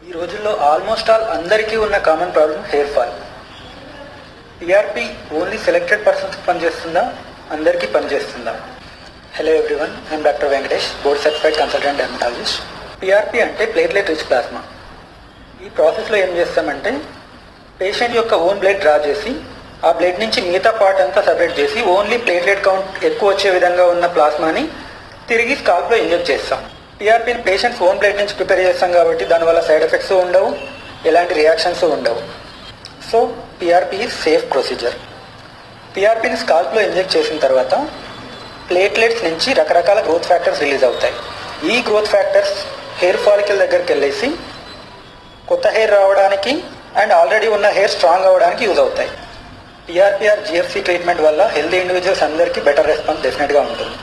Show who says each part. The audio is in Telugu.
Speaker 1: ఈ రోజుల్లో ఆల్మోస్ట్ ఆల్ అందరికీ ఉన్న common problem hair fall. PRP only selected పర్సన్స్కి పనిచేస్తుందా, అందరికీ పనిచేస్తుందా? హలో ఎవ్రీవన్, నేను doctor Venkatesh, board certified consultant dermatologist. PRP అంటే ప్లేట్లెట్ రిచ్ ప్లాస్మా. ఈ ప్రాసెస్లో ఏం చేస్తామంటే పేషెంట్ యొక్క ఓన్ బ్లడ్ డ్రా చేసి ఆ బ్లడ్ నుంచి మిగతా పార్ట్ అంతా సపరేట్ చేసి ఓన్లీ ప్లేట్లెట్ కౌంట్ ఎక్కువ వచ్చే విధంగా ఉన్న ప్లాస్మాని తిరిగి స్కాల్ప్లో ఇంజెక్ట్ చేస్తాం. పిఆర్పిని పేషెంట్స్ ఓన్ బ్లడ్ నుంచి ప్రిపేర్ చేస్తాం కాబట్టి దానివల్ల సైడ్ ఎఫెక్ట్స్ ఉండవు, ఎలాంటి రియాక్షన్స్ ఉండవు. So PRP is safe procedure. పిఆర్పిని స్కాల్ప్లో ఇంజెక్ట్ చేసిన తర్వాత ప్లేట్లెట్స్ నుంచి రకరకాల గ్రోత్ ఫ్యాక్టర్స్ రిలీజ్ అవుతాయి. ఈ గ్రోత్ ఫ్యాక్టర్స్ హెయిర్ ఫాలికల్ దగ్గరికి వెళ్ళేసి కొత్త హెయిర్ రావడానికి అండ్ ఆల్రెడీ ఉన్న హెయిర్ స్ట్రాంగ్ అవ్వడానికి యూజ్ అవుతాయి. పిఆర్పిఆర్ జిఎఫ్సి ట్రీట్మెంట్ వల్ల హెల్దీ ఇండివిజువల్స్ అందరికీ బెటర్ రెస్పాన్స్ డెఫినెట్గా ఉంటుంది.